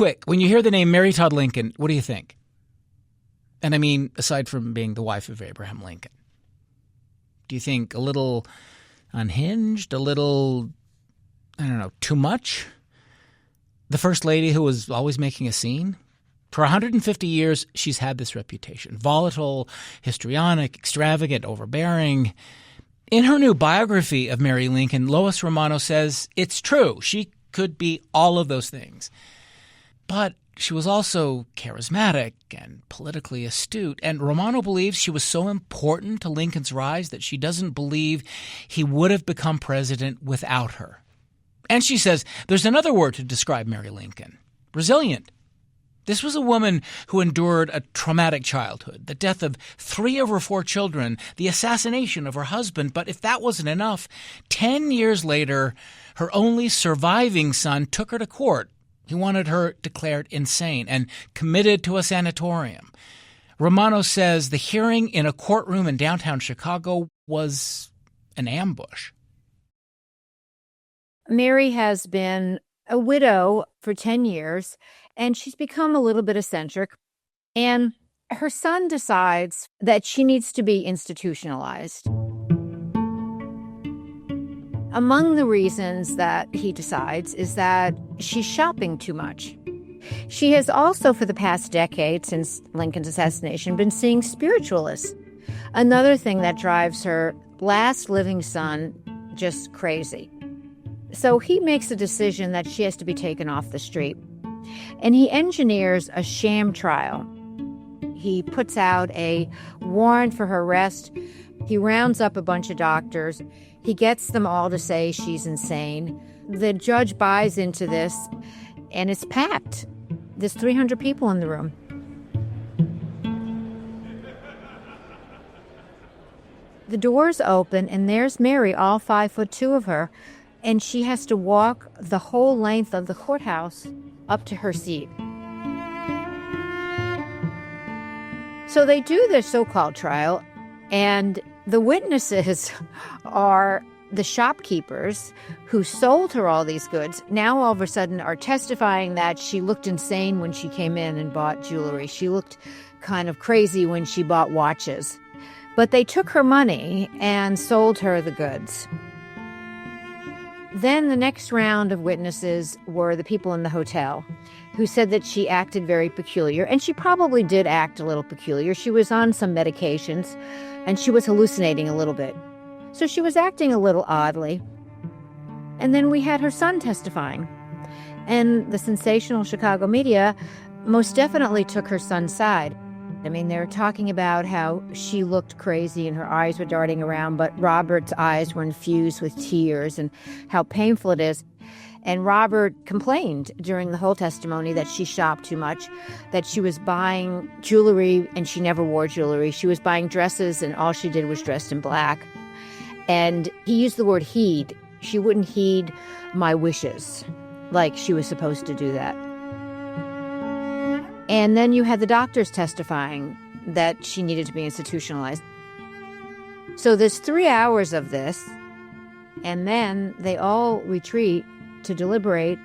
quick, when you hear the name Mary Todd Lincoln, what do you think? And I mean, aside from being the wife of Abraham Lincoln, do you think a little unhinged, a little, I don't know, too much? The first lady who was always making a scene? For 150 years, she's had this reputation. Volatile, histrionic, extravagant, overbearing. In her new biography of Mary Lincoln, Lois Romano says it's true. She could be all of those things. But she was also charismatic and politically astute. And Romano believes she was so important to Lincoln's rise that she doesn't believe he would have become president without her. And she says there's another word to describe Mary Lincoln: resilient. This was a woman who endured a traumatic childhood, the death of 3 of her 4 children, the assassination of her husband. But if that wasn't enough, 10 years later, her only surviving son took her to court. He wanted her declared insane and committed to a sanatorium. Romano says the hearing in a courtroom in downtown Chicago was an ambush. Mary has been a widow for 10 years, and she's become a little bit eccentric. And her son decides that she needs to be institutionalized. Among the reasons that he decides is that she's shopping too much. She has also, for the past decade since Lincoln's assassination, been seeing spiritualists. Another thing that drives her last living son just crazy. So he makes a decision that she has to be taken off the street. And he engineers a sham trial. He puts out a warrant for her arrest. He rounds up a bunch of doctors. He gets them all to say she's insane. The judge buys into this, and it's packed. There's 300 people in the room. The doors open, and there's Mary, all 5'2" of her, and she has to walk the whole length of the courthouse up to her seat. So they do their so-called trial, and the witnesses are the shopkeepers who sold her all these goods. Now all of a sudden are testifying that she looked insane when she came in and bought jewelry. She looked kind of crazy when she bought watches. But they took her money and sold her the goods. Then the next round of witnesses were the people in the hotel who said that she acted very peculiar. And she probably did act a little peculiar. She was on some medications and she was hallucinating a little bit. So she was acting a little oddly. And then we had her son testifying. And the sensational Chicago media most definitely took her son's side. I mean, they were talking about how she looked crazy and her eyes were darting around, but Robert's eyes were infused with tears and how painful it is. And Robert complained during the whole testimony that she shopped too much, that she was buying jewelry and she never wore jewelry. She was buying dresses and all she did was dressed in black. And he used the word heed. She wouldn't heed my wishes, like she was supposed to do that. And then you had the doctors testifying that she needed to be institutionalized. So there's 3 hours of this, and then they all retreat to deliberate,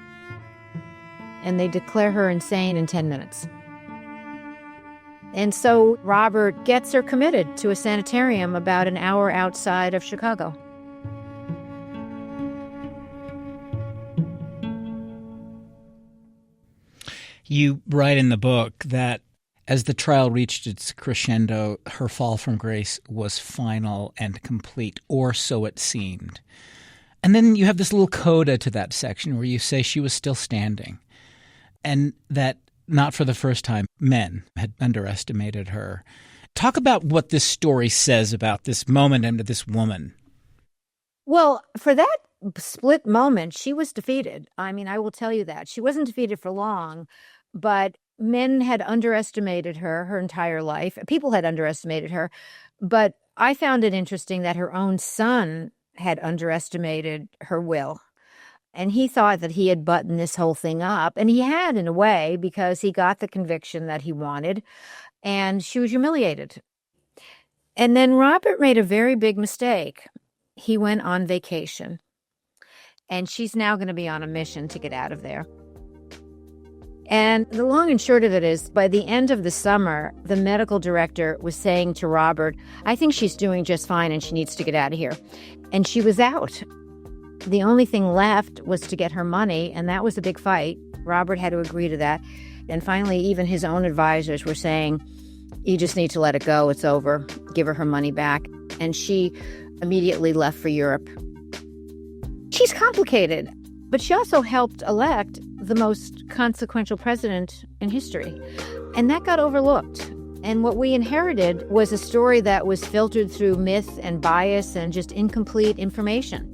and they declare her insane in 10 minutes. And so Robert gets her committed to a sanitarium about an hour outside of Chicago. You write in the book that as the trial reached its crescendo, her fall from grace was final and complete, or so it seemed. And then you have this little coda to that section where you say she was still standing, and that not for the first time men had underestimated her. Talk about what this story says about this moment and this woman. Well, for that split moment, she was defeated. I mean, I will tell you that. She wasn't defeated for long, but men had underestimated her entire life. People had underestimated her. But I found it interesting that her own son had underestimated her will. And he thought that he had buttoned this whole thing up. And he had, in a way, because he got the conviction that he wanted. And she was humiliated. And then Robert made a very big mistake. He went on vacation. And she's now going to be on a mission to get out of there. And the long and short of it is, by the end of the summer, the medical director was saying to Robert, I think she's doing just fine and she needs to get out of here. And she was out. The only thing left was to get her money, and that was a big fight. Robert had to agree to that. And finally, even his own advisors were saying, you just need to let it go. It's over. Give her money back. And she immediately left for Europe. She's complicated, but she also helped elect the most consequential president in history. And that got overlooked. And what we inherited was a story that was filtered through myth and bias and just incomplete information.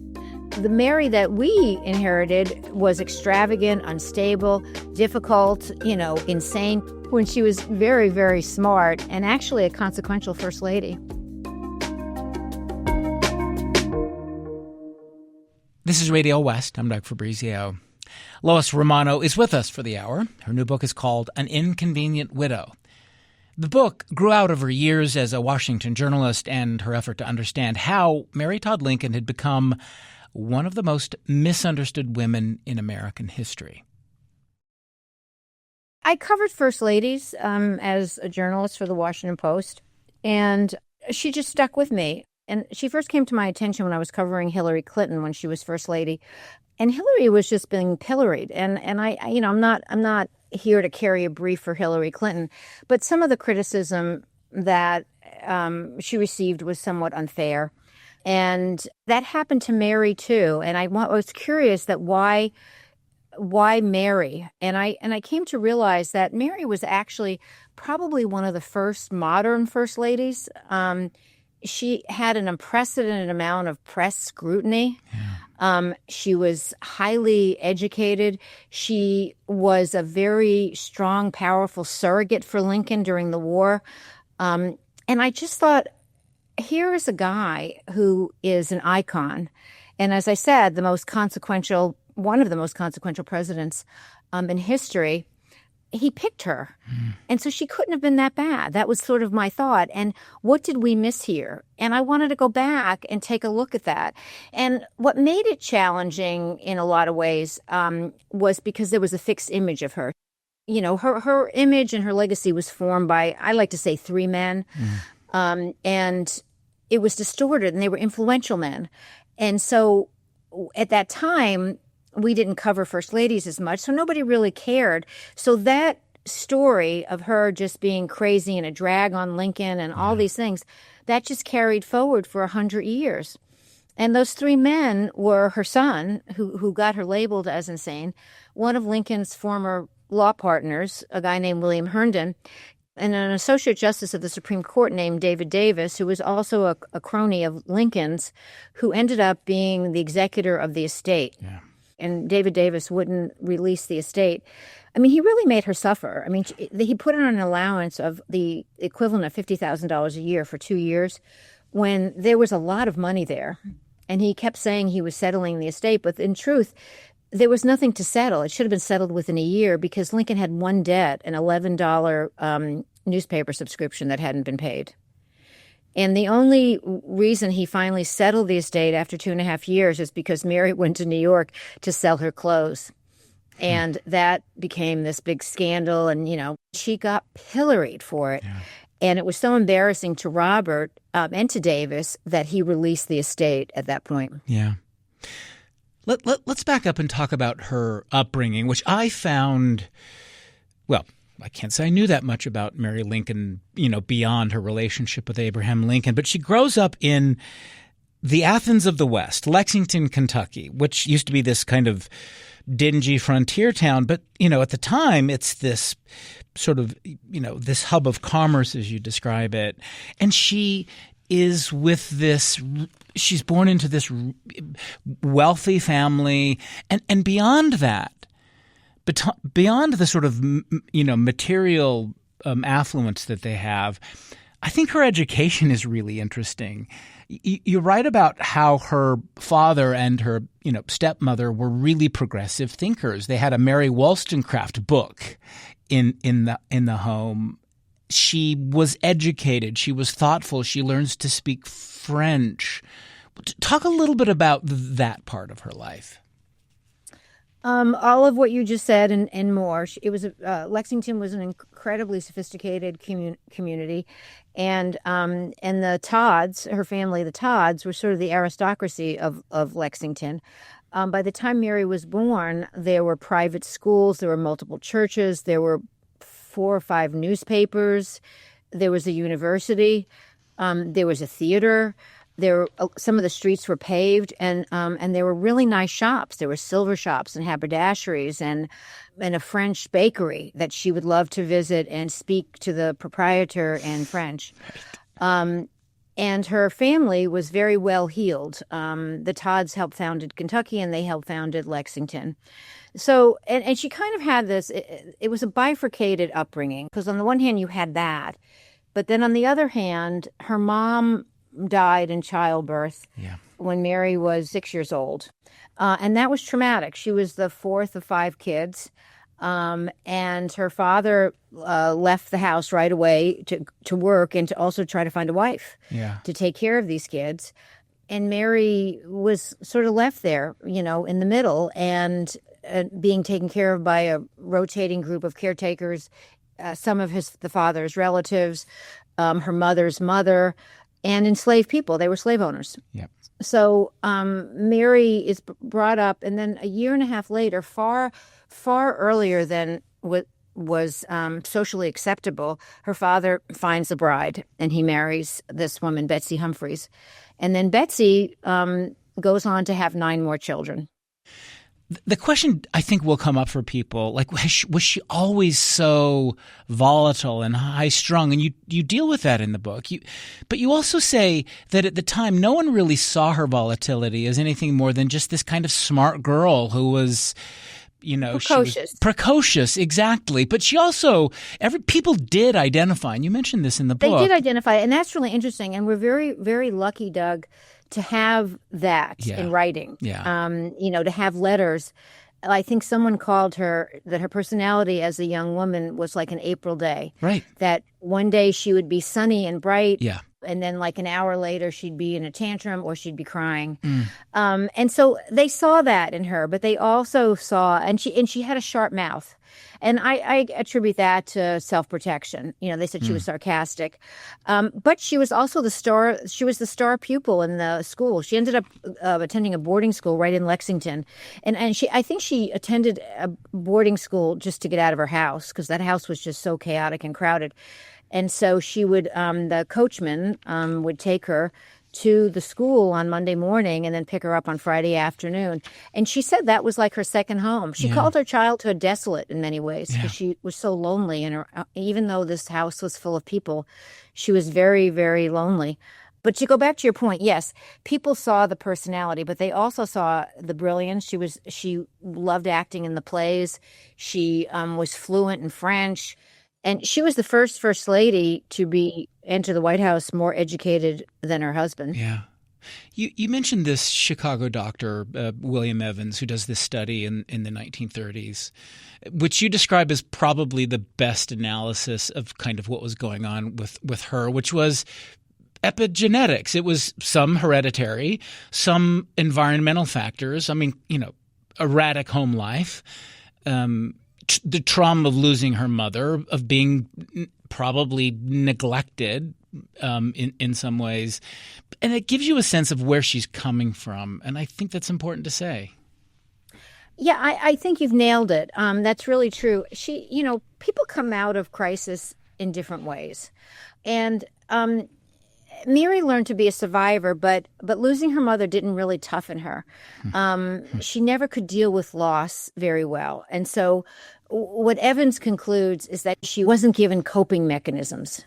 The Mary that we inherited was extravagant, unstable, difficult, insane, when she was very, very smart and actually a consequential first lady. This is Radio West. I'm Doug Fabrizio. Lois Romano is with us for the hour. Her new book is called An Inconvenient Widow. The book grew out of her years as a Washington journalist and her effort to understand how Mary Todd Lincoln had become one of the most misunderstood women in American history. I covered first ladies as a journalist for the Washington Post, and she just stuck with me. And she first came to my attention when I was covering Hillary Clinton when she was first lady, and Hillary was just being pilloried. And I'm not here to carry a brief for Hillary Clinton, but some of the criticism that she received was somewhat unfair. And that happened to Mary too. And I was curious that why Mary? And I came to realize that Mary was actually probably one of the first modern first ladies. She had an unprecedented amount of press scrutiny. Yeah. She was highly educated. She was a very strong, powerful surrogate for Lincoln during the war. And I just thought, here is a guy who is an icon. And as I said, one of the most consequential presidents in history. He picked her. And so she couldn't have been that bad. That was sort of my thought. And what did we miss here? And I wanted to go back and take a look at that. And what made it challenging in a lot of ways was because there was a fixed image of her. Her image and her legacy was formed by, I like to say, three men. And it was distorted, and they were influential men. And so at that time, we didn't cover first ladies as much, so nobody really cared. So that story of her just being crazy and a drag on Lincoln and all these things, that just carried forward for 100 years. And those three men were her son, who got her labeled as insane, one of Lincoln's former law partners, a guy named William Herndon, and an associate justice of the Supreme Court named David Davis, who was also a crony of Lincoln's, who ended up being the executor of the estate. Yeah. And David Davis wouldn't release the estate. I mean, he really made her suffer. I mean, he put her on an allowance of the equivalent of $50,000 a year for 2 years when there was a lot of money there. And he kept saying he was settling the estate, but in truth, there was nothing to settle. It should have been settled within a year because Lincoln had one debt, an $11 newspaper subscription that hadn't been paid. And the only reason he finally settled the estate after 2.5 years is because Mary went to New York to sell her clothes. And that became this big scandal. And, she got pilloried for it. Yeah. And it was so embarrassing to Robert and to Davis that he released the estate at that point. Yeah. Let's back up and talk about her upbringing, which I found, well, I can't say I knew that much about Mary Lincoln, beyond her relationship with Abraham Lincoln. But she grows up in the Athens of the West, Lexington, Kentucky, which used to be this kind of dingy frontier town. But, at the time, it's this sort of, this hub of commerce, as you describe it. And she is with this – she's born into this wealthy family. And beyond that, beyond the sort of, material affluence that they have, I think her education is really interesting. You write about how her father and her, stepmother were really progressive thinkers. They had a Mary Wollstonecraft book in the home. She was educated. She was thoughtful. She learns to speak French. Talk a little bit about that part of her life. All of what you just said and more. Lexington was an incredibly sophisticated community, and the Todds, her family, the Todds, were sort of the aristocracy of Lexington. By the time Mary was born, there were private schools, there were multiple churches, there were 4 or 5 newspapers, there was a university, there was a theater. Some of the streets were paved, and there were really nice shops. There were silver shops and haberdasheries and a French bakery that she would love to visit and speak to the proprietor in French. And her family was very well heeled. The Todds helped founded Kentucky, and they helped founded Lexington. So, and she kind of had this. It was a bifurcated upbringing, because on the one hand you had that, but then on the other hand, her mom died in childbirth when Mary was 6 years old. And that was traumatic. She was the 4th of 5 kids. And her father left the house right away to work and to also try to find a wife to take care of these kids. And Mary was sort of left there, in the middle, and being taken care of by a rotating group of caretakers, some of the father's relatives, her mother's mother, and enslaved people. They were slave owners. Yep. So Mary is brought up, and then a year and a half later, far earlier than what was socially acceptable, her father finds a bride, and he marries this woman, Betsy Humphreys. And then Betsy goes on to have 9 more children. The question I think will come up for people, like, was she always so volatile and high-strung? And you deal with that in the book. But you also say that at the time, no one really saw her volatility as anything more than just this kind of smart girl who was, precocious. Precocious, exactly. But she also, people did identify, and you mentioned this in the book. They did identify, and that's really interesting. And we're very, very lucky, Doug, to have that in writing, to have letters. I think someone called her that her personality as a young woman was like an April day. Right. That one day she would be sunny and bright. Yeah. And then like an hour later, she'd be in a tantrum or she'd be crying. And so they saw that in her, but they also saw, and she had a sharp mouth. And I attribute that to self-protection. They said she was sarcastic. But she was also the star pupil in the school. She ended up attending a boarding school right in Lexington. And I think she attended a boarding school just to get out of her house, because that house was just so chaotic and crowded. And so she would, the coachman would take her to the school on Monday morning and then pick her up on Friday afternoon. And she said that was like her second home. She called her childhood desolate in many ways, because she was so lonely. And even though this house was full of people, she was very, very lonely. But to go back to your point, yes, people saw the personality, but they also saw the brilliance. She loved acting in the plays. She was fluent in French. And she was the first lady to enter the White House more educated than her husband. Yeah. You mentioned this Chicago doctor, William Evans, who does this study in the 1930s, which you describe as probably the best analysis of kind of what was going on with her, which was epigenetics. It was some hereditary, some environmental factors. I mean, erratic home life, the trauma of losing her mother, of being probably neglected in some ways. And it gives you a sense of where she's coming from. And I think that's important to say. Yeah, I think you've nailed it. That's really true. People come out of crisis in different ways. And Mary learned to be a survivor, but losing her mother didn't really toughen her. She never could deal with loss very well. And so what Evans concludes is that she wasn't given coping mechanisms.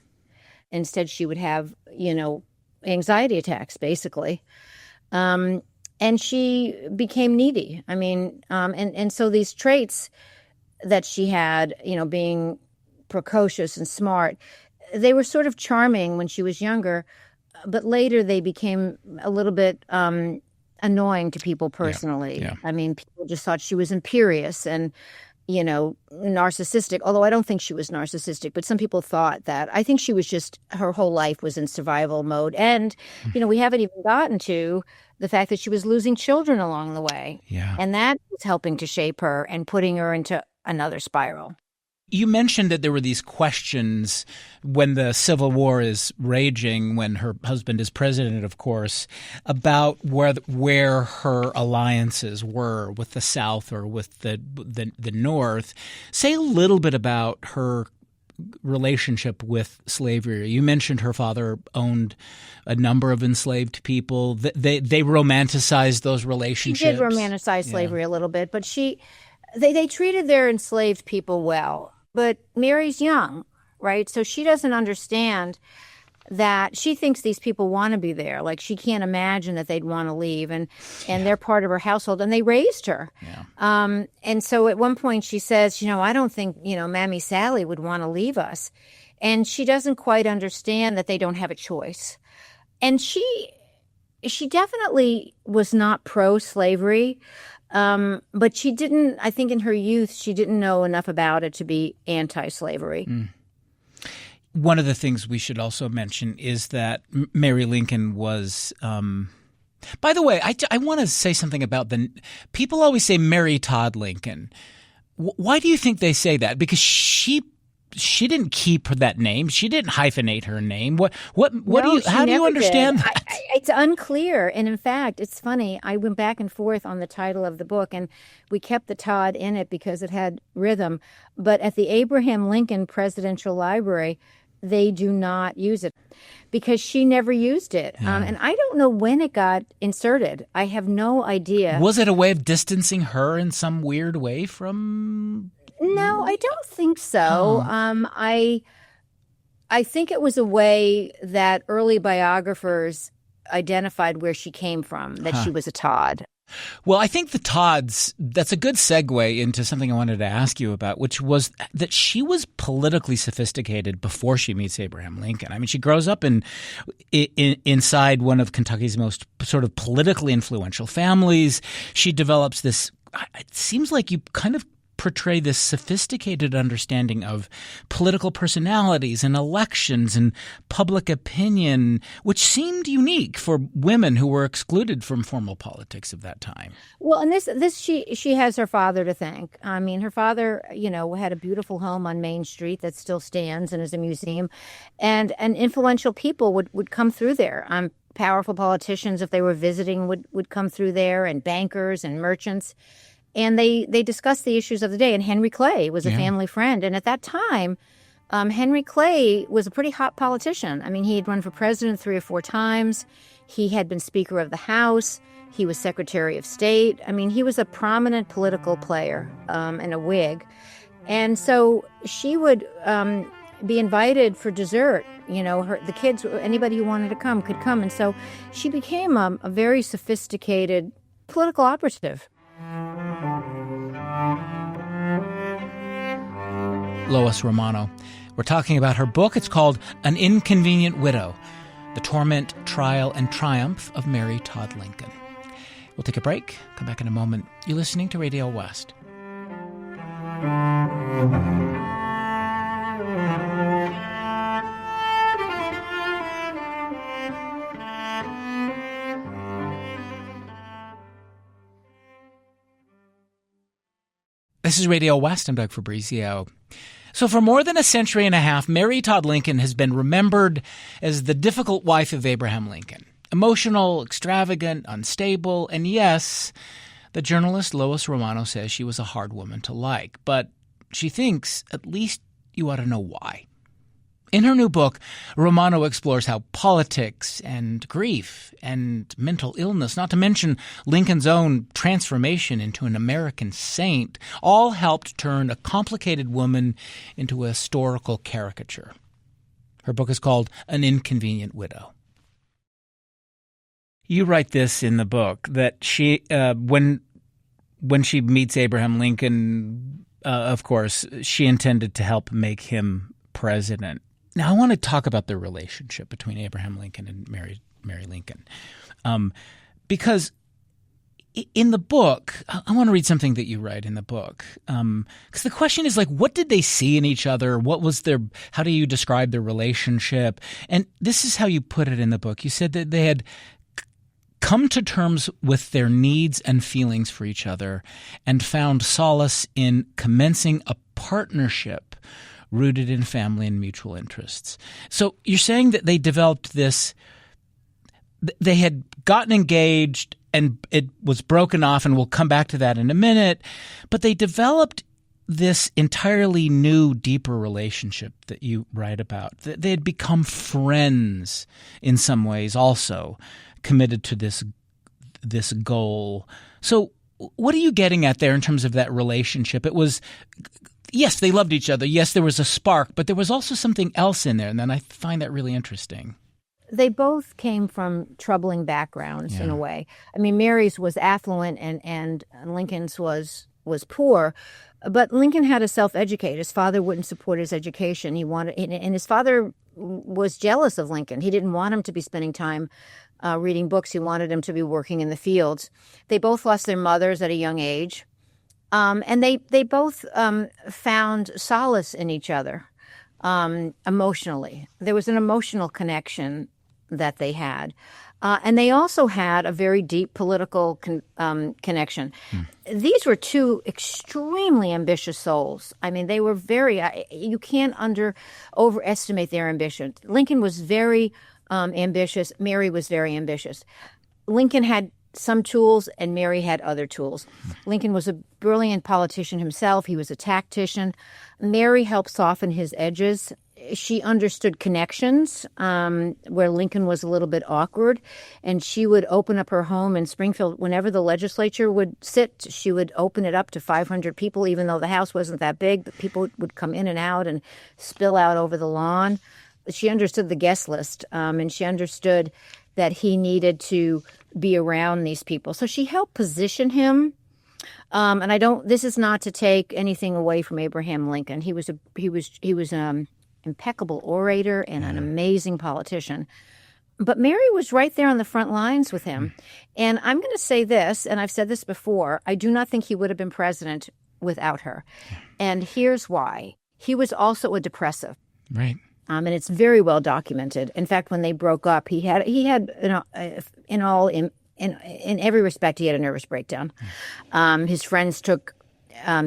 Instead, she would have, anxiety attacks, basically. And she became needy. I mean, and so these traits that she had, being precocious and smart, they were sort of charming when she was younger, but later they became a little bit annoying to people personally. Yeah. I mean, people just thought she was imperious, and narcissistic, although I don't think she was narcissistic, but some people thought that. I think she was just, her whole life was in survival mode. And, we haven't even gotten to the fact that she was losing children along the way. Yeah. And that was helping to shape her and putting her into another spiral. You mentioned that there were these questions when the Civil War is raging, when her husband is president, of course, about where her alliances were with the South or with the North. Say a little bit about her relationship with slavery. You mentioned her father owned a number of enslaved people. They romanticized those relationships. She did romanticize slavery a little bit, but they treated their enslaved people well. But Mary's young, right? So she doesn't understand that. She thinks these people want to be there. Like, she can't imagine that they'd want to leave. And they're part of her household, and they raised her. Yeah. And so at one point she says, I don't think, Mammy Sally would want to leave us. And she doesn't quite understand that they don't have a choice. And she definitely was not pro-slavery. But she didn't, I think in her youth, she didn't know enough about it to be anti-slavery. One of the things we should also mention is that Mary Lincoln was by the way, I want to say something about people always say Mary Todd Lincoln. Why do you think they say that? Because she didn't keep that name. She didn't hyphenate her name. How do you understand that? It's unclear. And in fact, it's funny. I went back and forth on the title of the book, and we kept the Todd in it because it had rhythm. But at the Abraham Lincoln Presidential Library, they do not use it because she never used it. Yeah. And I don't know when it got inserted. I have no idea. Was it a way of distancing her in some weird way from... No, I don't think so. I think it was a way that early biographers identified where she came from, that she was a Todd. Well, I think the Todds, that's a good segue into something I wanted to ask you about, which was that she was politically sophisticated before she meets Abraham Lincoln. I mean, she grows up inside one of Kentucky's most sort of politically influential families. She develops this, it seems like you kind of portray this sophisticated understanding of political personalities and elections and public opinion, which seemed unique for women who were excluded from formal politics of that time. Well, and this she has her father to thank. I mean, her father, had a beautiful home on Main Street that still stands and is a museum, and influential people would come through there. Powerful politicians, if they were visiting, would come through there, and bankers and merchants. And they discussed the issues of the day. And Henry Clay was a family friend. And at that time, Henry Clay was a pretty hot politician. I mean, he had run for president 3 or 4 times. He had been Speaker of the House. He was Secretary of State. I mean, he was a prominent political player and a Whig. And so she would be invited for dessert. The kids, anybody who wanted to come could come. And so she became a very sophisticated political operative. Lois Romano. We're talking about her book. It's called An Inconvenient Widow, The Torment, Trial, and Triumph of Mary Todd Lincoln. We'll take a break. Come back in a moment. You're listening to Radio West. This is Radio West. I'm Doug Fabrizio. So for more than a century and a half, Mary Todd Lincoln has been remembered as the difficult wife of Abraham Lincoln. Emotional, extravagant, unstable, and yes, the journalist Lois Romano says she was a hard woman to like. But she thinks at least you ought to know why. In her new book, Romano explores how politics and grief and mental illness, not to mention Lincoln's own transformation into an American saint, all helped turn a complicated woman into a historical caricature. Her book is called An Inconvenient Widow. You write this in the book, that she, when she meets Abraham Lincoln, of course, she intended to help make him president. Now, I want to talk about the relationship between Abraham Lincoln and Mary Lincoln, because in the book, I want to read something that you write in the book. Because the question is, like, what did they see in each other? How do you describe their relationship? And this is how you put it in the book. You said that they had come to terms with their needs and feelings for each other and found solace in commencing a partnership rooted in family and mutual interests. So you're saying that they developed this – they had gotten engaged and it was broken off, and we'll come back to that in a minute, but they developed this entirely new, deeper relationship that you write about. They had become friends in some ways also, committed to this goal. So what are you getting at there in terms of that relationship? It was, yes, they loved each other. Yes, there was a spark, but there was also something else in there, and then I find that really interesting. They both came from troubling backgrounds in a way. I mean, Mary's was affluent and Lincoln's was poor, but Lincoln had to self-educate. His father wouldn't support his education. And his father was jealous of Lincoln. He didn't want him to be spending time reading books. He wanted him to be working in the fields. They both lost their mothers at a young age, and they both found solace in each other emotionally. There was an emotional connection that they had. And they also had a very deep political connection. These were two extremely ambitious souls. I mean, they were you can't overestimate their ambition. Lincoln was very ambitious. Mary was very ambitious. Lincoln had some tools and Mary had other tools. Lincoln was a brilliant politician himself. He was a tactician. Mary helped soften his edges. She understood connections where Lincoln was a little bit awkward, and she would open up her home in Springfield. Whenever the legislature would sit, she would open it up to 500 people, even though the house wasn't that big. But people would come in and out and spill out over the lawn. She understood the guest list, and she understood that he needed to be around these people. So she helped position him. And this is not to take anything away from Abraham Lincoln. He was impeccable orator and an amazing politician. But Mary was right there on the front lines with him. And I'm going to say this, and I've said this before, I do not think he would have been president without her. And here's why. He was also a depressive. Right. And it's very well documented. In fact, when they broke up, he had in every respect, he had a nervous breakdown. His friends took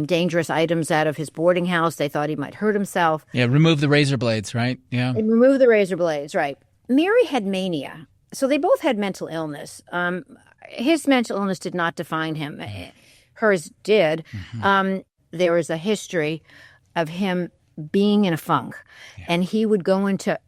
dangerous items out of his boarding house. They thought he might hurt himself. Yeah, remove the razor blades, right? Yeah. And remove the razor blades, right. Mary had mania. So they both had mental illness. His mental illness did not define him. Hers did. Mm-hmm. There was a history of him being in a funk. Yeah. And he would go into,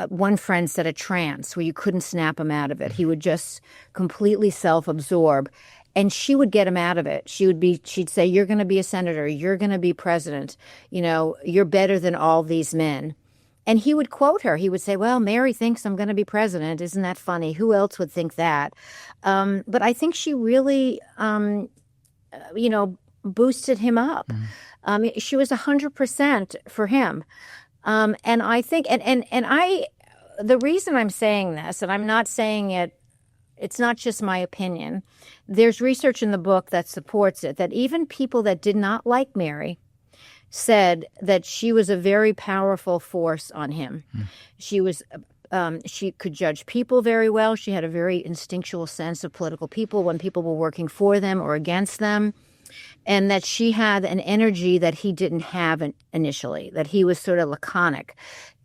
one friend said, a trance where you couldn't snap him out of it. Mm-hmm. He would just completely self-absorb. And she would get him out of it. She'd say, you're going to be a senator. You're going to be president. You know, you're better than all these men. And he would quote her. He would say, well, Mary thinks I'm going to be president. Isn't that funny? Who else would think that? But I think she really, boosted him up. Mm. She was 100% for him. And I think, the reason I'm saying this, and I'm not saying it, it's not just my opinion. There's research in the book that supports it, that even people that did not like Mary said that she was a very powerful force on him. Mm. She could judge people very well. She had a very instinctual sense of political people when people were working for them or against them, and that she had an energy that he didn't have initially, that he was sort of laconic.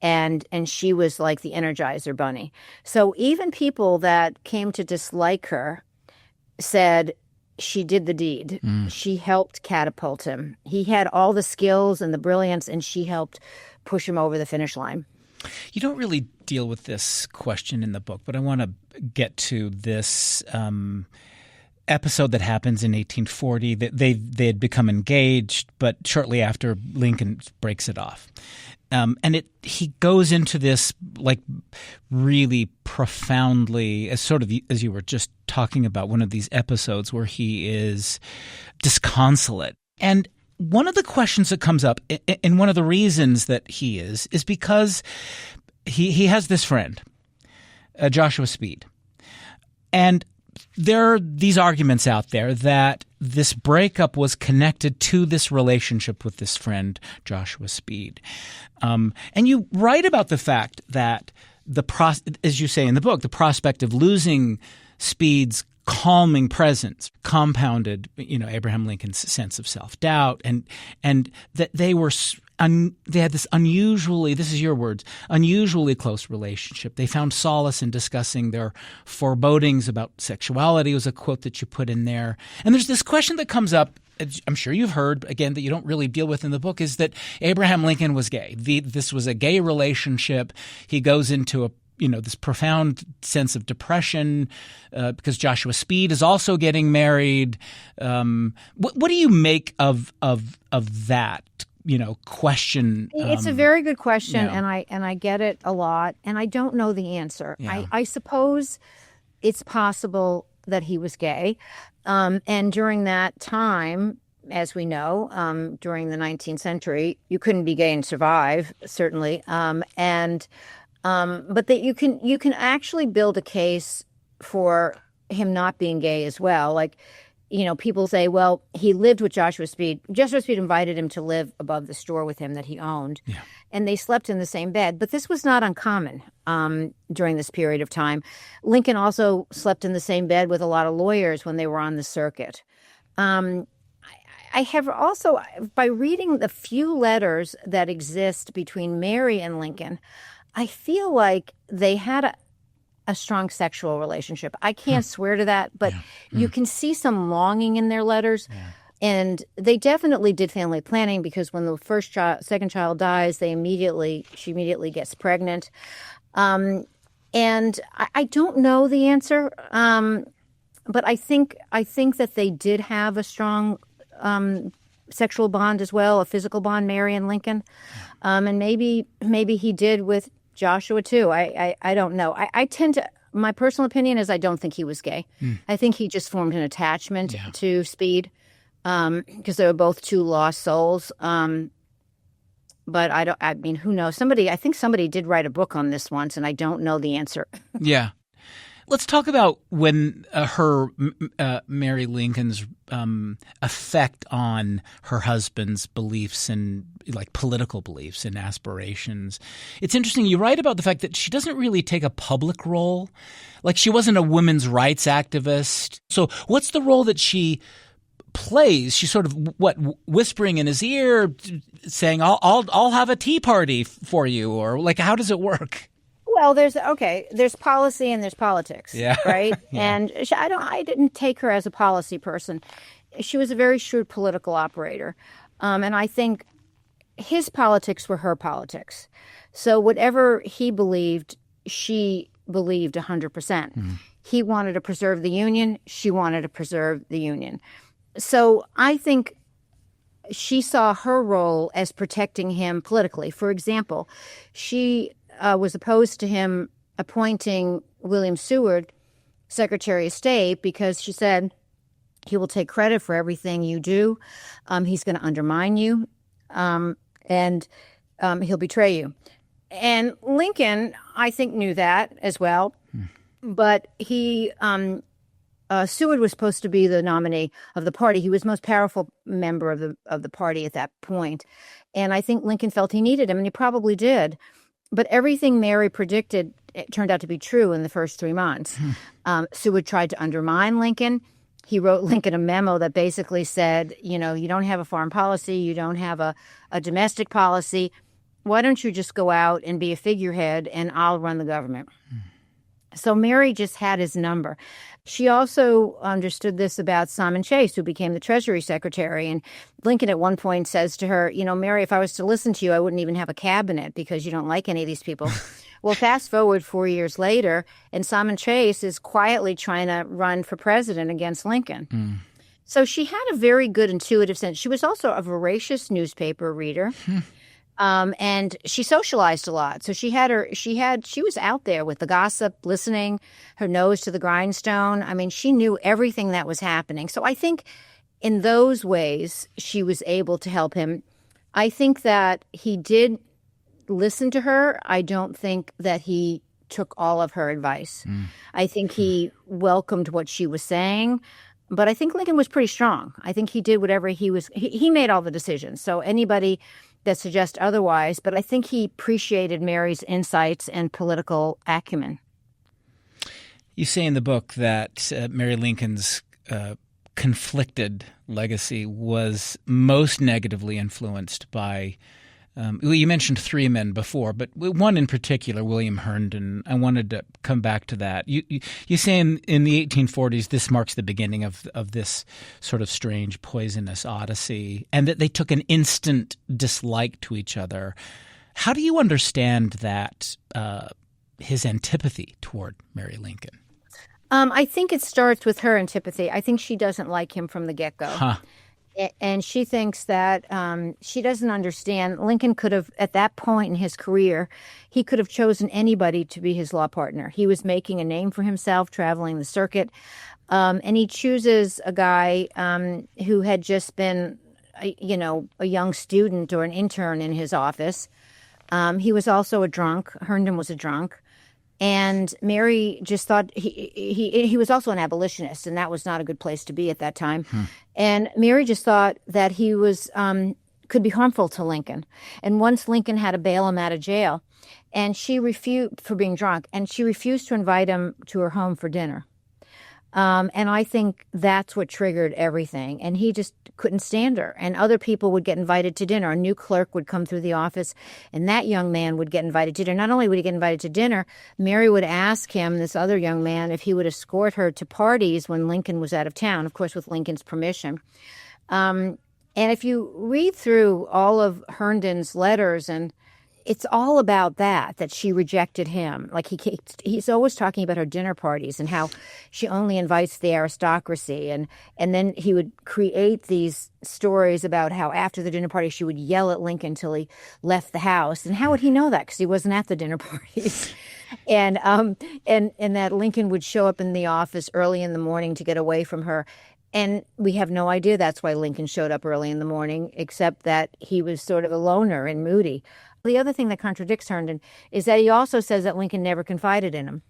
And she was like the Energizer Bunny. So even people that came to dislike her said she did the deed. Mm. She helped catapult him. He had all the skills and the brilliance, and she helped push him over the finish line. You don't really deal with this question in the book, but I want to get to this episode that happens in 1840. That they had become engaged, but shortly after, Lincoln breaks it off. And he goes into this like really profoundly, as you were just talking about, one of these episodes where he is disconsolate. And one of the questions that comes up, and one of the reasons that he is because he has this friend, Joshua Speed. And there are these arguments out there that this breakup was connected to this relationship with this friend, Joshua Speed. And you write about the fact that as you say in the book, the prospect of losing Speed's calming presence compounded, Abraham Lincoln's sense of self-doubt, and that they had this unusually, this is your words, unusually close relationship. They found solace in discussing their forebodings about sexuality, was a quote that you put in there. And there's this question that comes up, I'm sure you've heard, again, that you don't really deal with in the book, is that Abraham Lincoln was gay. This was a gay relationship. He goes into this profound sense of depression because Joshua Speed is also getting married. What do you make of that? Question. It's a very good question, yeah. and I get it a lot, and I don't know the answer. Yeah. I suppose it's possible that he was gay, and during that time, as we know, during the 19th century, you couldn't be gay and survive, certainly, but that you can actually build a case for him not being gay as well, like. People say, well, he lived with Joshua Speed. Joshua Speed invited him to live above the store with him that he owned. Yeah. And they slept in the same bed. But this was not uncommon during this period of time. Lincoln also slept in the same bed with a lot of lawyers when they were on the circuit. I have also, by reading the few letters that exist between Mary and Lincoln, I feel like they had a strong sexual relationship. I can't swear to that, but you can see some longing in their letters. Yeah. And they definitely did family planning because when the second child dies, she immediately gets pregnant. And I don't know the answer, but I think that they did have a strong sexual bond as well, a physical bond, Mary and Lincoln. And maybe he did with Joshua too. I don't know. I tend to, my personal opinion is I don't think he was gay. I think he just formed an attachment to Speed because they were both two lost souls. But who knows? I think somebody did write a book on this once, and I don't know the answer. Yeah. Let's talk about when Mary Lincoln's effect on her husband's beliefs and political beliefs and aspirations. It's interesting. You write about the fact that she doesn't really take a public role. Like she wasn't a women's rights activist. So what's the role that she plays? She's sort of whispering in his ear, saying, "I'll have a tea party for you," or how does it work? Well, there's policy and there's politics, right? Yeah. And I didn't take her as a policy person. She was a very shrewd political operator, and I think his politics were her politics. So whatever he believed, she believed 100%. Mm-hmm. He wanted to preserve the Union. She wanted to preserve the Union. So I think she saw her role as protecting him politically. For example, she was opposed to him appointing William Seward Secretary of State because she said he will take credit for everything you do. He's going to undermine you, and he'll betray you. And Lincoln, I think, knew that as well. But Seward was supposed to be the nominee of the party. He was the most powerful member of the party at that point. And I think Lincoln felt he needed him, and he probably did. But everything Mary predicted turned out to be true in the first 3 months. Seward tried to undermine Lincoln. He wrote Lincoln a memo that basically said, you don't have a foreign policy, you don't have a domestic policy. Why don't you just go out and be a figurehead and I'll run the government? So Mary just had his number. She also understood this about Simon Chase, who became the Treasury Secretary. And Lincoln at one point says to her, Mary, if I was to listen to you, I wouldn't even have a cabinet because you don't like any of these people. Well, fast forward 4 years later, and Simon Chase is quietly trying to run for president against Lincoln. So she had a very good intuitive sense. She was also a voracious newspaper reader. And she socialized a lot. So she was out there with the gossip, listening, her nose to the grindstone. I mean, she knew everything that was happening. So I think in those ways, she was able to help him. I think that he did listen to her. I don't think that he took all of her advice. I think he welcomed what she was saying, but I think Lincoln was pretty strong. I think he did whatever he made all the decisions. So anybody that suggests otherwise, but I think he appreciated Mary's insights and political acumen. You say in the book that Mary Lincoln's conflicted legacy was most negatively influenced by you mentioned three men before, but one in particular, William Herndon. I wanted to come back to that. You say in the 1840s this marks the beginning of this sort of strange, poisonous odyssey, and that they took an instant dislike to each other. How do you understand that his antipathy toward Mary Lincoln? I think it starts with her antipathy. I think she doesn't like him from the get-go. Huh. And she thinks that she doesn't understand. Lincoln could have, at that point in his career, he could have chosen anybody to be his law partner. He was making a name for himself, traveling the circuit. And he chooses a guy who had just been, a young student or an intern in his office. He was also a drunk. Herndon was a drunk. And Mary just thought he was also an abolitionist, and that was not a good place to be at that time. And Mary just thought that he was could be harmful to Lincoln. And once Lincoln had to bail him out of jail, and she refused for being drunk, and she refused to invite him to her home for dinner. And I think that's what triggered everything. And he just couldn't stand her. And other people would get invited to dinner. A new clerk would come through the office, and that young man would get invited to dinner. Not only would he get invited to dinner, Mary would ask him, this other young man, if he would escort her to parties when Lincoln was out of town, of course, with Lincoln's permission. And if you read through all of Herndon's letters, and it's all about that she rejected him. Like he's always talking about her dinner parties and how she only invites the aristocracy. And then he would create these stories about how after the dinner party she would yell at Lincoln till he left the house. And how would he know that? Because he wasn't at the dinner parties. And that Lincoln would show up in the office early in the morning to get away from her. And we have no idea that's why Lincoln showed up early in the morning, except that he was sort of a loner and moody. The other thing that contradicts Herndon is that he also says that Lincoln never confided in him.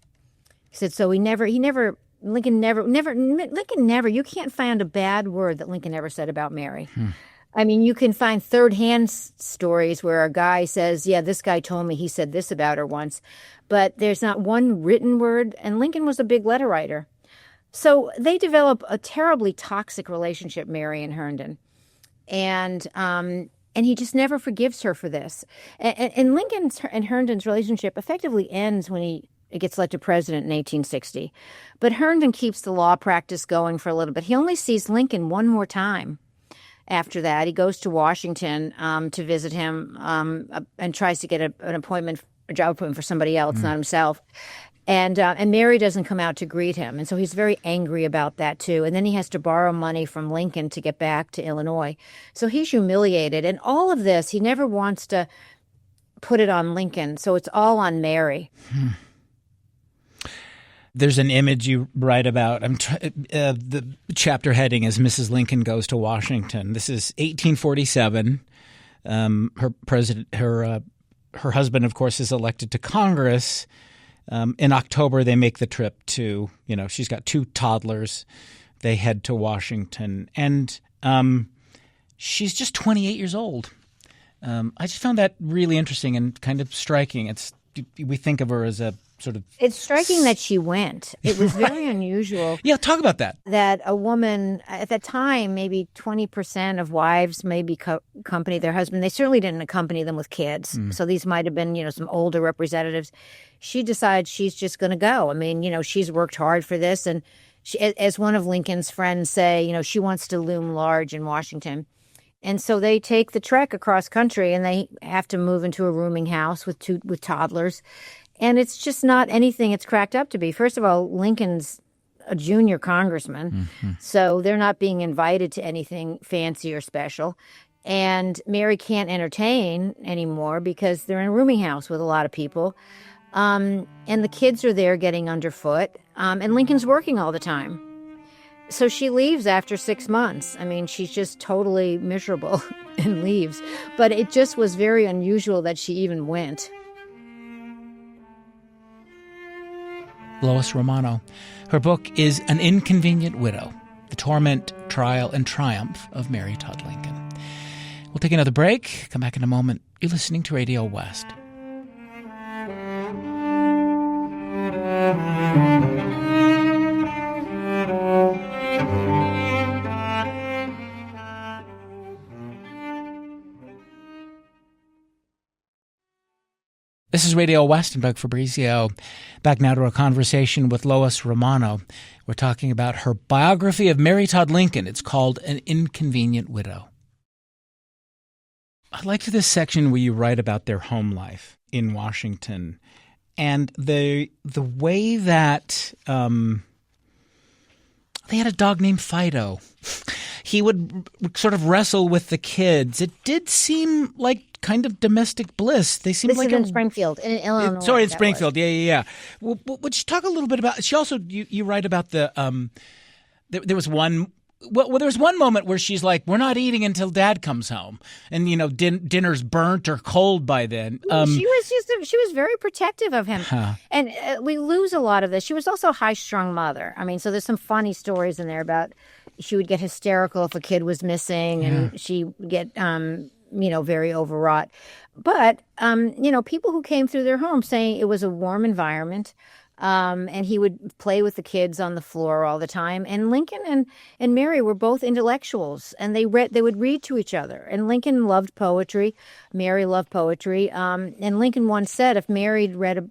He said, so Lincoln never, you can't find a bad word that Lincoln ever said about Mary. I mean, you can find third-hand stories where a guy says, yeah, this guy told me he said this about her once, but there's not one written word, and Lincoln was a big letter writer. So they develop a terribly toxic relationship, Mary and Herndon. And he just never forgives her for this. And Lincoln's and Herndon's relationship effectively ends when he gets elected president in 1860. But Herndon keeps the law practice going for a little bit. He only sees Lincoln one more time after that. He goes to Washington to visit him and tries to get a job appointment for somebody else, not himself. And Mary doesn't come out to greet him. And so he's very angry about that, too. And then he has to borrow money from Lincoln to get back to Illinois. So he's humiliated. And all of this, he never wants to put it on Lincoln. So it's all on Mary. There's an image you write about. The chapter heading is Mrs. Lincoln Goes to Washington. This is 1847. Her husband, of course, is elected to Congress. In October, they make the trip to, she's got two toddlers. They head to Washington. And she's just 28 years old. I just found that really interesting and kind of striking. We think of her as a sort of... It's striking that she went. It was very unusual. Yeah, talk about that. That a woman, at that time, maybe 20% of wives maybe accompany their husband. They certainly didn't accompany them with kids. So these might have been, some older representatives. She decides she's just going to go. I mean, she's worked hard for this. And she, as one of Lincoln's friends say, she wants to loom large in Washington. And so they take the trek across country, and they have to move into a rooming house with toddlers. And it's just not anything it's cracked up to be. First of all, Lincoln's a junior congressman, so they're not being invited to anything fancy or special. And Mary can't entertain anymore because they're in a rooming house with a lot of people. And the kids are there getting underfoot. And Lincoln's working all the time. So she leaves after 6 months. I mean, she's just totally miserable and leaves. But it just was very unusual that she even went. Lois Romano. Her book is An Inconvenient Widow, The Torment, Trial, and Triumph of Mary Todd Lincoln. We'll take another break. Come back in a moment. You're listening to Radio West. This is Radio West. I'm Doug Fabrizio. Back now to our conversation with Lois Romano. We're talking about her biography of Mary Todd Lincoln. It's called An Inconvenient Widow. I liked this section where you write about their home life in Washington and the way that they had a dog named Fido. He would sort of wrestle with the kids. It did seem like kind of domestic bliss. They seemed like in Springfield, in Illinois. Sorry, in Springfield. Yeah. Well, would you talk a little bit about? She also you write about the there was one. Well, there was one moment where she's like, "We're not eating until Dad comes home," and dinner's burnt or cold by then. She was very protective of him, and we lose a lot of this. She was also a high-strung mother. I mean, so there's some funny stories in there about she would get hysterical if a kid was missing, and she would get very overwrought. But people who came through their home saying it was a warm environment. And he would play with the kids on the floor all the time. And Lincoln and Mary were both intellectuals, and they would read to each other. And Lincoln loved poetry. Mary loved poetry. And Lincoln once said, if Mary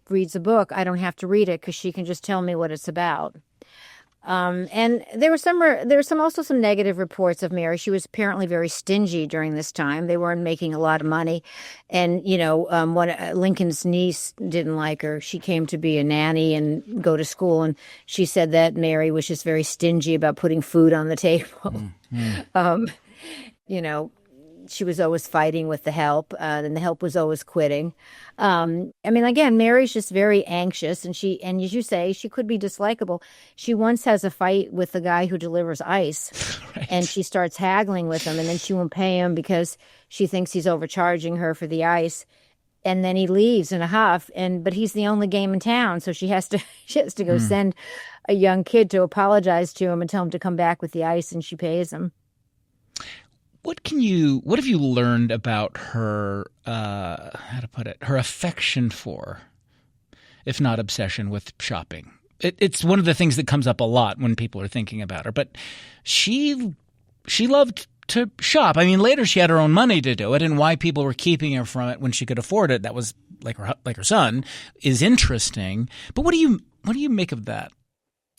reads a book, I don't have to read it because she can just tell me what it's about. And there were also some negative reports of Mary. She was apparently very stingy during this time. They weren't making a lot of money. And, Lincoln's niece didn't like her. She came to be a nanny and go to school. And she said that Mary was just very stingy about putting food on the table. She was always fighting with the help, and the help was always quitting. Again, Mary's just very anxious, and as you say, she could be dislikable. She once has a fight with the guy who delivers ice, right. And she starts haggling with him, and then she won't pay him because she thinks he's overcharging her for the ice. And then he leaves in a huff, but he's the only game in town, so she has to go send a young kid to apologize to him and tell him to come back with the ice, and she pays him. What have you learned about her, her affection for, if not obsession with shopping? It's one of the things that comes up a lot when people are thinking about her, but she loved to shop. I mean, later she had her own money to do it, and why people were keeping her from it when she could afford it, that was like her son, is interesting. But what do you make of that?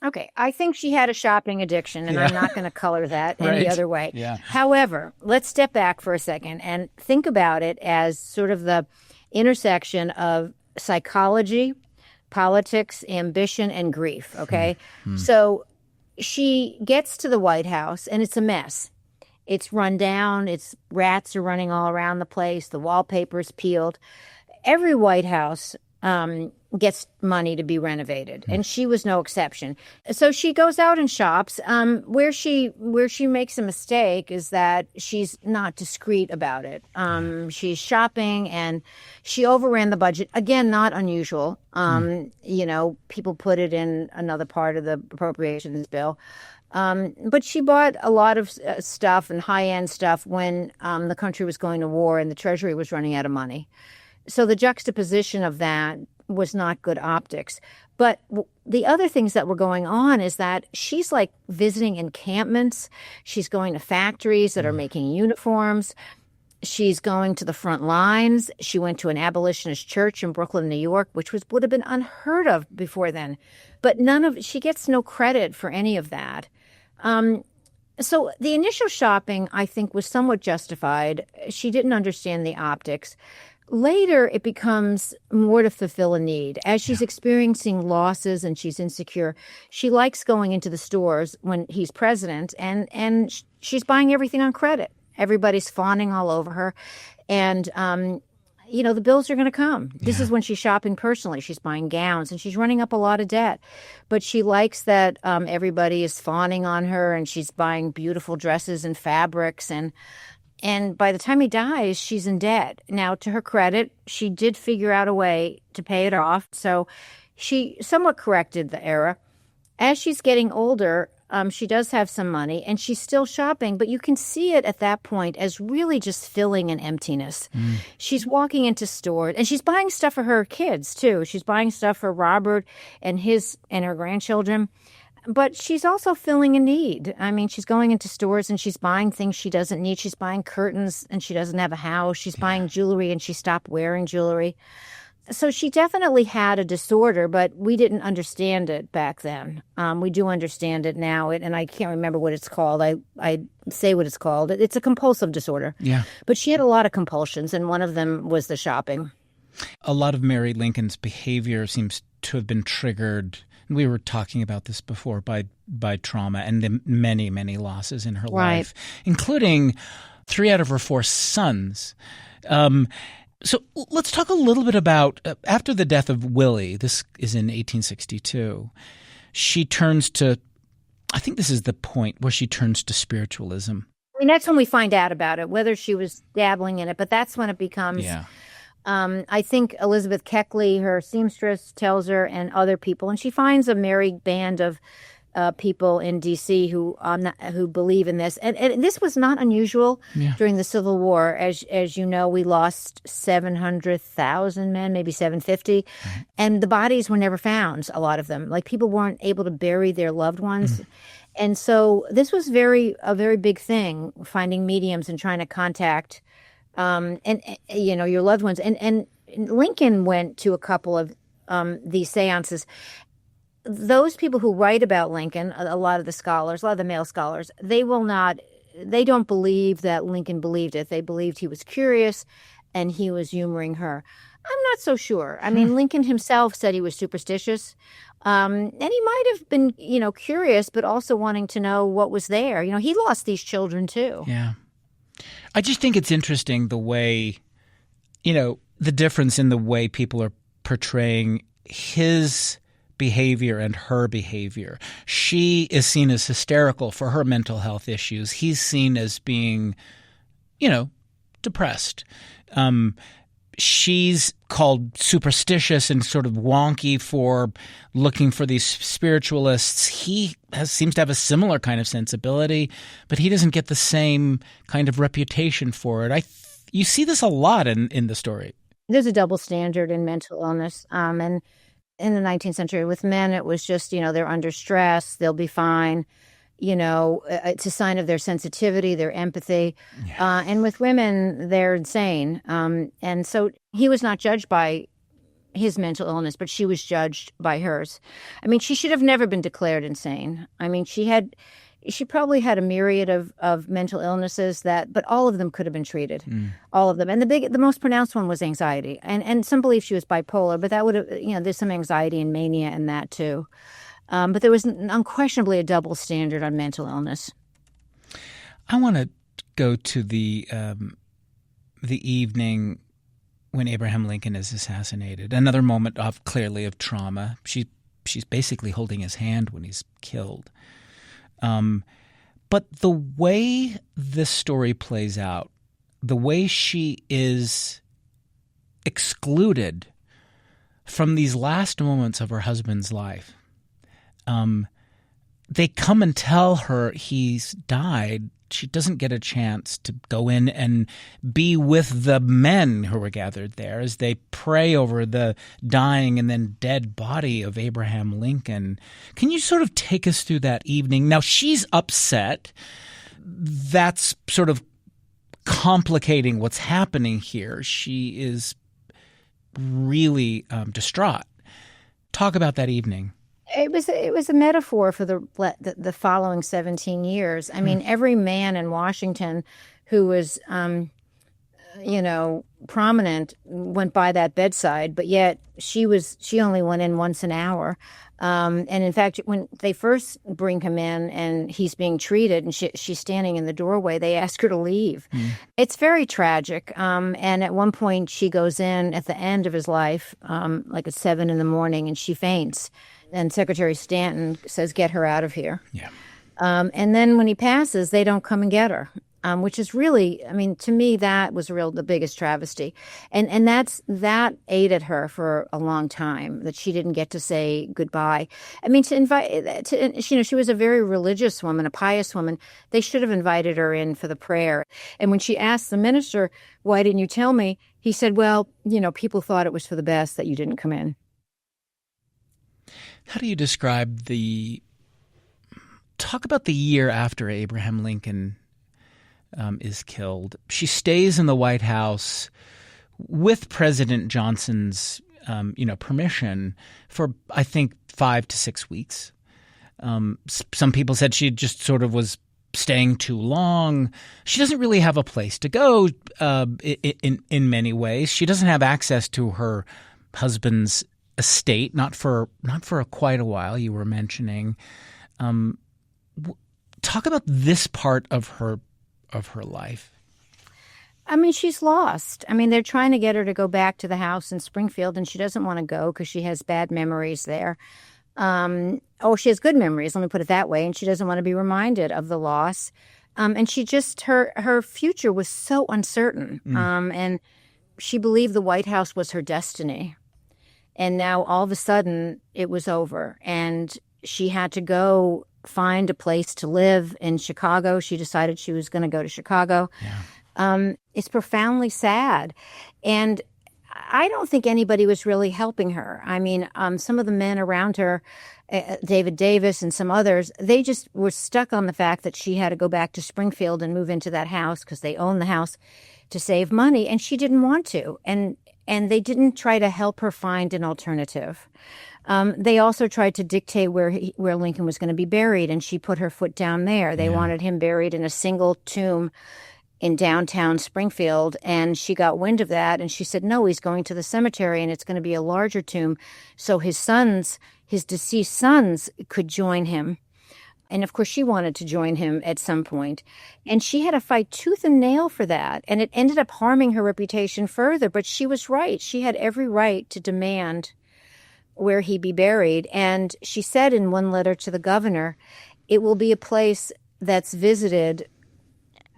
Okay, I think she had a shopping addiction, and I'm not going to color that any other way. Yeah. However, let's step back for a second and think about it as sort of the intersection of psychology, politics, ambition, and grief, okay? So she gets to the White House, and it's a mess. It's run down. Rats are running all around the place. The wallpaper's peeled. Every White House gets money to be renovated, and she was no exception. So she goes out and shops. Where she makes a mistake is that she's not discreet about it. She's shopping, and she overran the budget. Again, not unusual. People put it in another part of the appropriations bill. But she bought a lot of stuff and high-end stuff when the country was going to war and the Treasury was running out of money. So the juxtaposition of that was not good optics. But the other things that were going on is that she's like visiting encampments. She's going to factories that are making uniforms. She's going to the front lines. She went to an abolitionist church in Brooklyn, New York, which would have been unheard of before then. But she gets no credit for any of that. So the initial shopping, I think, was somewhat justified. She didn't understand the optics. Later, it becomes more to fulfill a need. As she's experiencing losses and she's insecure, she likes going into the stores when he's president, and she's buying everything on credit. Everybody's fawning all over her. And, the bills are going to come. This is when she's shopping personally. She's buying gowns, and she's running up a lot of debt. But she likes that everybody is fawning on her, and she's buying beautiful dresses and fabrics, and by the time he dies, she's in debt. Now, to her credit, she did figure out a way to pay it off. So she somewhat corrected the error. As she's getting older, she does have some money, and she's still shopping, but you can see it at that point as really just filling an emptiness. She's walking into stores, and she's buying stuff for her kids, too. She's buying stuff for Robert and her grandchildren, but she's also filling a need. I mean, she's going into stores, and she's buying things she doesn't need. She's buying curtains, and she doesn't have a house. She's buying jewelry, and she stopped wearing jewelry. So she definitely had a disorder, but we didn't understand it back then. We do understand it now, and I can't remember what it's called. I say what it's called. It's a compulsive disorder. Yeah. But she had a lot of compulsions, and one of them was the shopping. A lot of Mary Lincoln's behavior seems to have been triggered, and we were talking about this before, by trauma and the many, many losses in her life, including 3 out of her 4 sons. So let's talk a little bit about, after the death of Willie, this is in 1862, she turns to, I think this is the point where she turns to spiritualism. I mean, that's when we find out about it, whether she was dabbling in it, but that's when it becomes, I think Elizabeth Keckley, her seamstress, tells her, and other people, and she finds a merry band of people in D.C. who believe in this, and this was not unusual during the Civil War. As you know, we lost 700,000 men, maybe 750, and the bodies were never found. A lot of them, like people weren't able to bury their loved ones, and so this was a very big thing. Finding mediums and trying to contact, your loved ones. And Lincoln went to a couple of these seances. Those people who write about Lincoln, a lot of the male scholars, they don't believe that Lincoln believed it. They believed he was curious and he was humoring her. I'm not so sure. I mean, Lincoln himself said he was superstitious. And he might have been, curious, but also wanting to know what was there. He lost these children too. Yeah. I just think it's interesting the way, the difference in the way people are portraying his behavior and her behavior. She is seen as hysterical for her mental health issues. He's seen as being, depressed. She's called superstitious and sort of wonky for looking for these spiritualists. He seems to have a similar kind of sensibility, but he doesn't get the same kind of reputation for it. You see this a lot in the story. There's a double standard in mental illness, and in the 19th century, with men, it was just, they're under stress, they'll be fine. It's a sign of their sensitivity, their empathy. Yeah. And with women, they're insane. And so he was not judged by his mental illness, but she was judged by hers. I mean, she should have never been declared insane. I mean, she probably had a myriad of mental illnesses but all of them could have been treated, all of them. And the most pronounced one was anxiety. And some believe she was bipolar, but that would have, there's some anxiety and mania in that too. But there was unquestionably a double standard on mental illness. I want to go to the evening when Abraham Lincoln is assassinated. Another moment clearly of trauma. She's basically holding his hand when he's killed. But the way this story plays out, the way she is excluded from these last moments of her husband's life, they come and tell her he's died. She doesn't get a chance to go in and be with the men who were gathered there as they pray over the dying and then dead body of Abraham Lincoln. Can you sort of take us through that evening? Now, she's upset. That's sort of complicating what's happening here. She is really distraught. Talk about that evening. It was a metaphor for the following 17 years. I mean, every man in Washington who was, prominent went by that bedside, but yet she only went in once an hour. And in fact, when they first bring him in and he's being treated and she's standing in the doorway, they ask her to leave. It's very tragic. And at one point she goes in at the end of his life, like at 7 a.m, and she faints. And Secretary Stanton says, "Get her out of here." Yeah. And then when he passes, they don't come and get her. which is really, I mean, to me, that was the biggest travesty. And that aided her for a long time, that she didn't get to say goodbye. I mean, she was a very religious woman, a pious woman. They should have invited her in for the prayer. And when she asked the minister, "Why didn't you tell me?" he said, "Well, people thought it was for the best that you didn't come in." How do you describe talk about the year after Abraham Lincoln is killed? She stays in the White House with President Johnson's, permission for, I think, 5 to 6 weeks. Some people said she just sort of was staying too long. She doesn't really have a place to go in many ways. She doesn't have access to her husband's estate, not for quite a while. You were mentioning. Talk about this part of her life. I mean, she's lost. I mean, they're trying to get her to go back to the house in Springfield, and she doesn't want to go because she has bad memories there. She has good memories, let me put it that way, and she doesn't want to be reminded of the loss. And she just, her future was so uncertain. And she believed the White House was her destiny. And now all of a sudden it was over, and she had to go find a place to live in Chicago. She decided she was going to go to Chicago. Yeah. It's profoundly sad. And I don't think anybody was really helping her. I mean, some of the men around her, David Davis and some others, they just were stuck on the fact that she had to go back to Springfield and move into that house because they owned the house to save money, and she didn't want to. And they didn't try to help her find an alternative. They also tried to dictate where Lincoln was going to be buried, and she put her foot down there. They wanted him buried in a single tomb in downtown Springfield, and she got wind of that, and she said, no, he's going to the cemetery, and it's going to be a larger tomb, so his deceased sons could join him. And of course, she wanted to join him at some point. And she had to fight tooth and nail for that. And it ended up harming her reputation further. But she was right. She had every right to demand where he be buried. And she said in one letter to the governor, it will be a place that's visited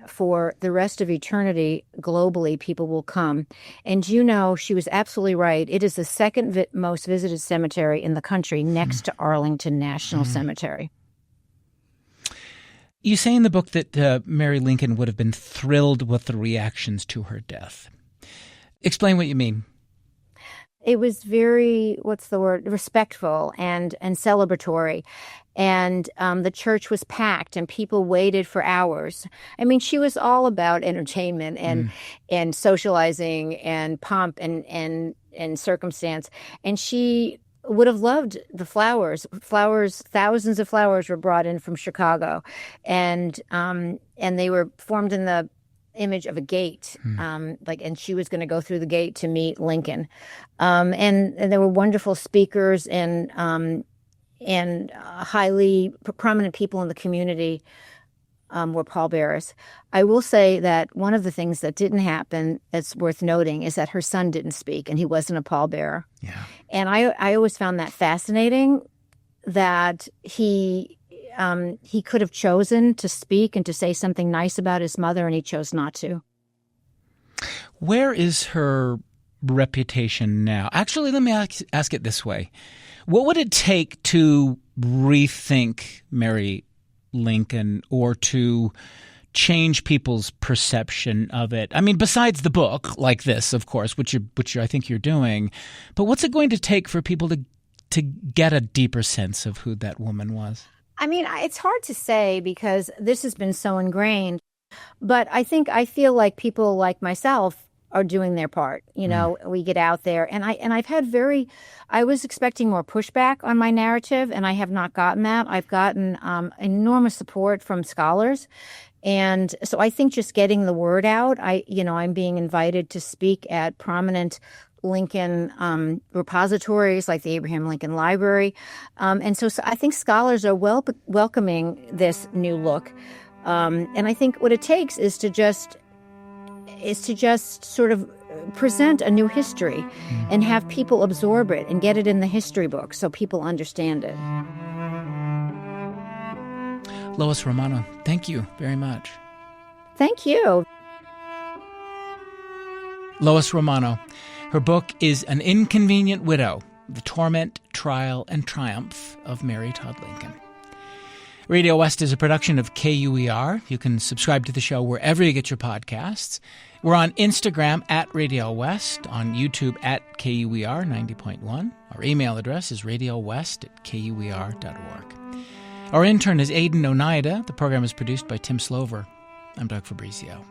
for the rest of eternity. Globally, people will come. And she was absolutely right. It is the second most visited cemetery in the country, next to Arlington National Cemetery. You say in the book that Mary Lincoln would have been thrilled with the reactions to her death. Explain what you mean. It was very, respectful and celebratory. And the church was packed and people waited for hours. I mean, she was all about entertainment and socializing and pomp and circumstance. And she would have loved the flowers. Thousands of flowers were brought in from Chicago, and they were formed in the image of a gate, and she was going to go through the gate to meet Lincoln, and there were wonderful speakers and highly prominent people in the community were pallbearers. I will say that one of the things that didn't happen that's worth noting is that her son didn't speak, and he wasn't a pallbearer. Yeah. And I always found that fascinating, that he could have chosen to speak and to say something nice about his mother, and he chose not to. Where is her reputation now? Actually, let me ask it this way. What would it take to rethink Mary Lincoln or to change people's perception of it? I mean, besides the book like this, of course, which I think you're doing, but what's it going to take for people to get a deeper sense of who that woman was? I mean, it's hard to say because this has been so ingrained, but I feel like people like myself are doing their part. We get out there, and I was expecting more pushback on my narrative, and I have not gotten that. I've gotten enormous support from scholars. And so I think just getting the word out, I'm being invited to speak at prominent Lincoln repositories like the Abraham Lincoln Library. And so I think scholars are welcoming this new look. And I think what it takes is to just sort of present a new history and have people absorb it and get it in the history book so people understand it. Lois Romano, thank you very much. Thank you. Lois Romano. Her book is An Inconvenient Widow, The Torment, Trial, and Triumph of Mary Todd Lincoln. Radio West is a production of KUER. You can subscribe to the show wherever you get your podcasts. We're on Instagram at Radio West, on YouTube at KUER 90.1. Our email address is radiowest@kuer.org. Our intern is Aidan Oneida. The program is produced by Tim Slover. I'm Doug Fabrizio.